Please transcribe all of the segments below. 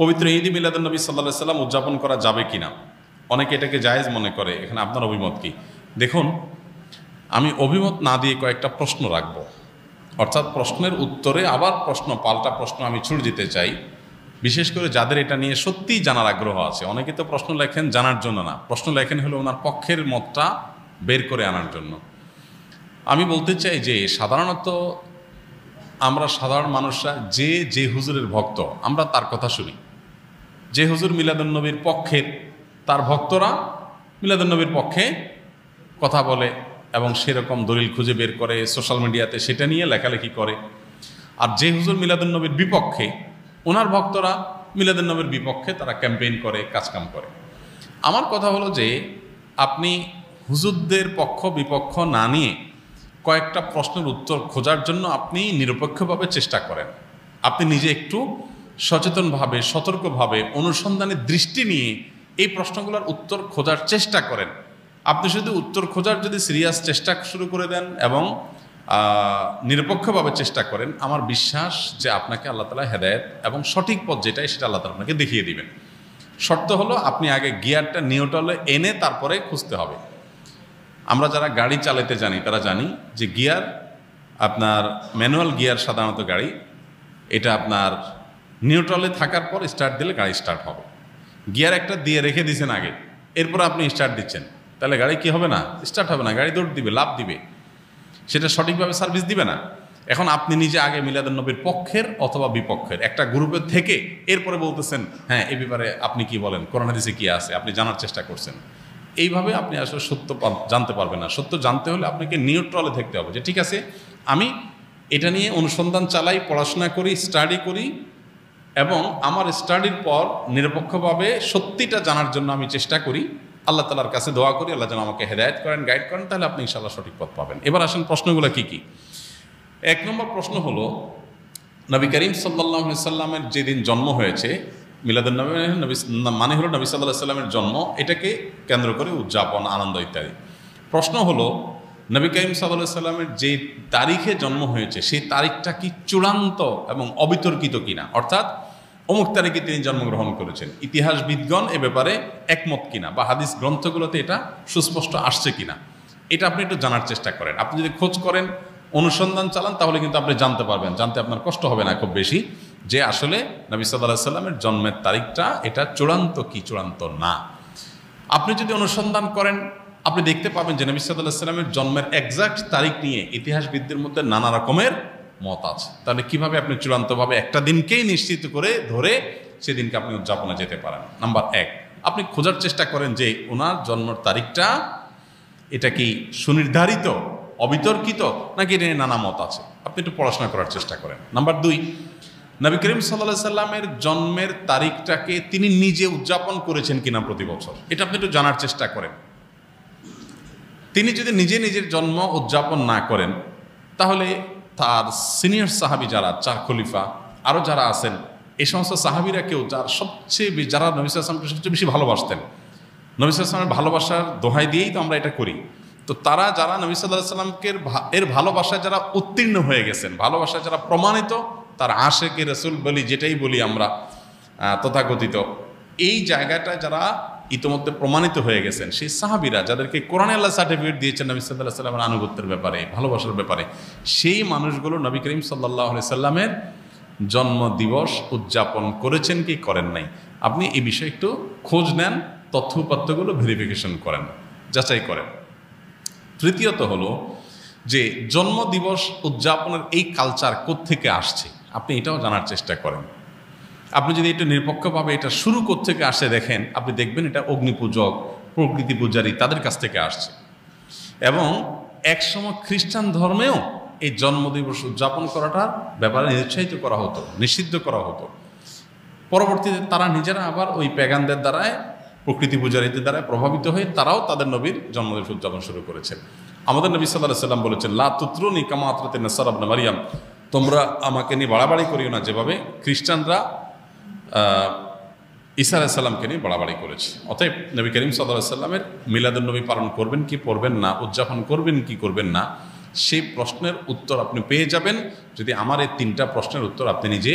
পবিত্র ঈদ মিলাদুন্নবী সাল্লাল্লাহু আলাইহি সাল্লাম উদযাপন করা যাবে কিনা, অনেকে এটাকে জায়েজ মনে করে। এখানে আপনার অভিমত কি? দেখুন, আমি অভিমত না দিয়ে কয়েকটা প্রশ্ন রাখবো, অর্থাৎ প্রশ্নের উত্তরে আবার পাল্টা প্রশ্ন আমি ছুড়ে দিতে চাই, বিশেষ করে যাদের এটা নিয়ে সত্যিই জানার আগ্রহ আছে। অনেকে তো প্রশ্ন লেখেন জানার জন্য না, প্রশ্ন লেখেন হলো ওনার পক্ষের মতটা বের করে আনার জন্য। আমি বলতে চাই যে সাধারণত আমরা সাধারণ মানুষরা যে হুজুরের ভক্ত আমরা তার কথা শুনি। যে হুজুর মিলাদুন্নবীর পক্ষের, তার ভক্তরা মিলাদুন্নবীর পক্ষে কথা বলে এবং সেরকম দলিল খুঁজে বের করে সোশ্যাল মিডিয়াতে সেটা নিয়ে লেখালেখি করে। আর যে হুজুর মিলাদুন্নবীর বিপক্ষে, ওনার ভক্তরা মিলাদুন্নবীর বিপক্ষে তারা ক্যাম্পেইন করে, কাজকাম করে। আমার কথা হলো যে আপনি হুজুরদের পক্ষ বিপক্ষ না নিয়ে কয়েকটা প্রশ্নের উত্তর খোঁজার জন্য আপনি নিরপেক্ষভাবে চেষ্টা করেন। আপনি নিজে একটু সচেতনভাবে, সতর্কভাবে, অনুসন্ধানের দৃষ্টি নিয়ে এই প্রশ্নগুলোর উত্তর খোঁজার চেষ্টা করেন। আপনি শুধু উত্তর খোঁজার যদি সিরিয়াস চেষ্টা শুরু করে দেন এবং নিরপেক্ষভাবে চেষ্টা করেন, আমার বিশ্বাস যে আপনাকে আল্লাহ তাআলা হেদায়েত এবং সঠিক পথ যেটাই সেটা আল্লাহ তাআলা আপনাকে দেখিয়ে দিবেন। শর্ত হলো আপনি আগে গিয়ারটা নিউট্রালে এনে তারপরে খুঁজতে হবে। আমরা যারা গাড়ি চালাতে জানি তারা জানি যে গিয়ার, আপনার ম্যানুয়াল গিয়ার সাধারণত গাড়ি, এটা আপনার নিউট্রালে থাকার পর স্টার্ট দিলে গাড়ি স্টার্ট হবে। গিয়ার একটা দিয়ে রেখে দিয়েছেন আগে, এরপর আপনি স্টার্ট দিচ্ছেন, তাহলে গাড়ি কি হবে না? স্টার্ট হবে না, গাড়ি দৌড় দিবে, লাফ দিবে, সেটা সঠিকভাবে সার্ভিস দিবে না। এখন আপনি নিজে আগে মিলাদুন্নবীর পক্ষের অথবা বিপক্ষের একটা গ্রুপের থেকে এরপরে বলতেছেন হ্যাঁ এই ব্যাপারে আপনি কি বলেন, কোরআন হাদিসে কি আছে, আপনি জানার চেষ্টা করছেন। এইভাবে আপনি আসলে সত্য জানতে পারবেন না। সত্য জানতে হলে আপনাকে নিউট্রালে থাকতে হবে যে ঠিক আছে, আমি এটা নিয়ে অনুসন্ধান চালাই, পড়াশোনা করি, স্টাডি করি এবং আমার স্টাডির পর নিরপেক্ষভাবে সত্যিটা জানার জন্য আমি চেষ্টা করি। আল্লাহ তাআলার কাছে দোয়া করি আল্লাহ যেন আমাকে হেদায়েত করেন, গাইড করেন, তাহলে আপনি ইনশাআল্লাহ সঠিক পথ পাবেন। এবার আসেন প্রশ্নগুলো কি কি। এক নম্বর প্রশ্ন হলো, নবী করিম সাল্লাল্লাহু আলাইহি সাল্লামের যেদিন জন্ম হয়েছে, মিলাদুন্নবী মানে হলো নবী সাল্লাল্লাহু আলাইহি সাল্লামের জন্ম, এটাকে কেন্দ্র করে উদযাপন, আনন্দ ইত্যাদি। প্রশ্ন হলো, নবী করিম সাল্লাল্লাহু আলাইহি সাল্লামের যে তারিখে জন্ম হয়েছে সেই তারিখটা কি চূড়ান্ত এবং অবিতর্কিত কিনা, অর্থাৎ অমুক তারিখে তিনি জন্মগ্রহণ করেছেন, ইতিহাসবিদগণ এ ব্যাপারে একমত কিনা বা হাদিস গ্রন্থগুলোতে এটা সুস্পষ্ট আসছে কিনা, এটা আপনি একটু জানার চেষ্টা করেন। আপনি যদি খোঁজ করেন, অনুসন্ধান চালান, তাহলে কিন্তু আপনি জানতে পারবেন, জানতে আপনার কষ্ট হবে না খুব বেশি, যে আসলে নবী সাল্লাল্লাহু আলাইহি সাল্লামের জন্মের তারিখটা এটা চূড়ান্ত কি চূড়ান্ত না। আপনি যদি অনুসন্ধান করেন, আপনি দেখতে পাবেন যে নবী সাল্লাল্লাহু আলাইহি সাল্লামের জন্মের এক্সাক্ট তারিখ নিয়ে ইতিহাসবিদদের মধ্যে নানা রকমের মত আছে। তাহলে কিভাবে আপনি চূড়ান্তভাবে একটা দিনকেই নিশ্চিত করে ধরে সেদিনকে আপনি উদযাপনে যেতে পারেন? নাম্বার এক, আপনি খোঁজার চেষ্টা করেন যে ওনার জন্মের তারিখটা এটা কি সুনির্ধারিত, অবিতর্কিত, নাকি এটা নিয়ে নানা মত আছে, আপনি একটু পড়াশোনা করার চেষ্টা করেন। নাম্বার দুই, নবী করিম সাল্লাল্লাহু আলাইহি সাল্লামের জন্মের তারিখটাকে তিনি নিজে উদযাপন করেছেন কিনা প্রতি বছর, এটা আপনি একটু জানার চেষ্টা করেন। তিনি যদি নিজে নিজের জন্ম উদযাপন না করেন, তাহলে তার সিনিয়র সাহাবী যারা, চার খলিফা আরও যারা আছেন, এই সমস্ত সাহাবীরা কেউ যারা নবী সাল্লাল্লাহু আলাইহি ওয়াসাল্লামকে সবচেয়ে বেশি ভালোবাসতেন, নবী সাল্লাল্লাহু আলাইহি ওয়াসাল্লামের ভালোবাসার দোহাই দিয়েই তো আমরা এটা করি, তো তারা যারা নবী সাল্লাল্লাহু আলাইহি ওয়াসাল্লামকে এর ভালোবাসায় যারা উত্তীর্ণ হয়ে গেছেন, ভালোবাসায় যারা প্রমাণিত, তার আশেকে রাসূল বলি, যেটাই বলি আমরা তথাকথিত, এই জায়গাটায় যারা ইতিমধ্যে প্রমাণিত হয়ে গেছেন, সেই সাহাবীরা যাদেরকে কোরআনে আল্লাহ সার্টিফিকেট দিয়েছেন নবী সাল্লাল্লাহু আলাইহি ওয়াসাল্লামের আনুগত্যের ব্যাপারে, ভালোবাসার ব্যাপারে, সেই মানুষগুলো নবী করিম সাল্লাল্লাহু আলাইহি সাল্লামের জন্ম দিবস উদযাপন করেছেন কি করেন নাই, আপনি এই বিষয়ে একটু খোঁজ নেন, তথ্য উপাত্তগুলো ভেরিফিকেশন করেন, যাচাই করেন। তৃতীয়ত হলো যে জন্মদিবস উদযাপনের এই কালচার কোত্থেকে আসছে, আপনি এটাও জানার চেষ্টা করেন। আপনি যদি এটা নিরপেক্ষভাবে এটা শুরু কোত্থেকে আসে দেখেন, আপনি দেখবেন এটা অগ্নিপূজক, প্রকৃতি পূজারী তাদের কাছ থেকে আসছে। এবং একসময় খ্রিস্টান ধর্মেও এই জন্মদিবস উদযাপন করাটার ব্যাপারে নিরুৎসাহিত করা হতো, নিষিদ্ধ করা হতো। পরবর্তীতে তারা নিজেরা আবার ওই প্যাগানদের দ্বারায়, প্রকৃতি পূজারীদের দ্বারা প্রভাবিত হয়ে তারাও তাদের নবীর জন্মদিবস উদযাপন শুরু করেছেন। আমাদের নবী সাল্লাল্লাহু আলাইহি ওয়াসাল্লাম বলেছেন, লা তুতরুনি কামা আতরাতিন নাসারা ইবনে মারইয়াম, তোমরা আমাকে নিয়ে বাড়াবাড়ি করিও না যেভাবে খ্রিস্টানরা ঈসা আলাইহিস সালামকে নিয়ে বাড়াবাড়ি করেছে। অতএব নবী করিম সাল্লাল্লাহু আলাইহি ওয়াসাল্লামের মিলাদুন্নবী পালন করবেন কি করবেন না, উদযাপন করবেন কি করবেন না, সেই প্রশ্নের উত্তর আপনি পেয়ে যাবেন যদি আমার এই তিনটা প্রশ্নের উত্তর আপনি নিজে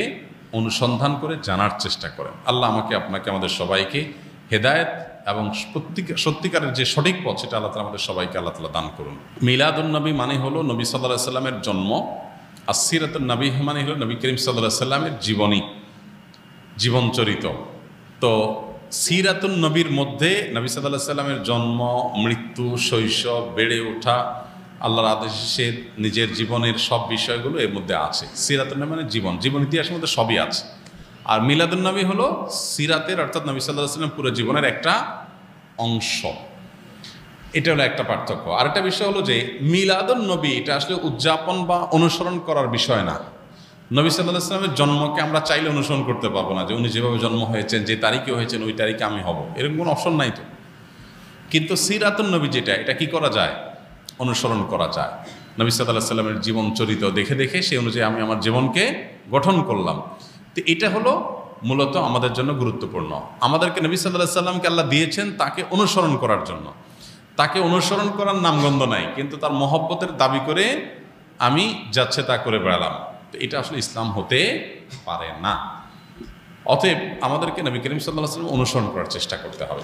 অনুসন্ধান করে জানার চেষ্টা করেন। আল্লাহ আমাকে আপনাকে আমাদের সবাইকে হেদায়েত এবং সত্যিকারের যে সঠিক পথ সেটা আল্লাহ তাআলা আমাদের সবাইকে আল্লাহ তাআলা দান করুন। মিলাদুন নবী মানে হলো নবী সাল্লাল্লাহু আলাইহি সাল্লামের জন্ম, আর সিরাতুন নবী মানে হলো নবী করিম সাল্লাল্লাহু আলাইহি সাল্লামের জীবনচরিত। তো সিরাতুন নবীর মধ্যে নবী সাল্লাল্লাহু আলাইহি সাল্লামের জন্ম, মৃত্যু, শৈশব, বেড়ে ওঠা, আল্লাহর আদেশে নিজের জীবনের সব বিষয়গুলো এর মধ্যে আছে। সিরাতুন নবী মানে জীবন ইতিহাসের মধ্যে সবই আছে। আর মিলাদুন নবী হলো সিরাতের অর্থাৎ নবী সাল্লাল্লাহু আলাইহি সাল্লাম পুরো জীবনের একটা অংশ। এটা হলো একটা পার্থক্য। আর একটা বিষয় হলো যে মিলাদুন নবী এটা আসলে উদযাপন বা অনুসরণ করার বিষয় না। নবী সাল্লাল্লাহু আলাইহি সাল্লামের জন্মকে আমরা চাইলে অনুসরণ করতে পারবো না, যে উনি যেভাবে জন্ম হয়েছেন, যে তারিখে হয়েছেন ওই তারিখে আমি হব, এরকম কোনো অপশন নাই তো। কিন্তু সিরাতুন নবী যেটা, এটা কি করা যায়? অনুসরণ করা যায়। নবী সাল্লাল্লাহু আলাইহি সাল্লামের জীবন চরিত্র দেখে দেখে সেই অনুযায়ী আমি আমার জীবনকে গঠন করলাম। তো এটা হলো মূলত আমাদের জন্য গুরুত্বপূর্ণ। আমাদেরকে নবী সাল্লাল্লাহু আলাইহি সাল্লামকে আল্লাহ দিয়েছেন তাকে অনুসরণ করার জন্য। তাকে অনুসরণ করার নামগন্ধ নাই, কিন্তু তার মহব্বতের দাবি করে আমি যাচ্ছে তা করে বেড়ালাম, তো এটা আসলে ইসলাম হতে পারে না। অতএব আমাদেরকে নবী করিম সাল্লাল্লাহু আলাইহি ওয়াসাল্লাম অনুসরণ করার চেষ্টা করতে হবে।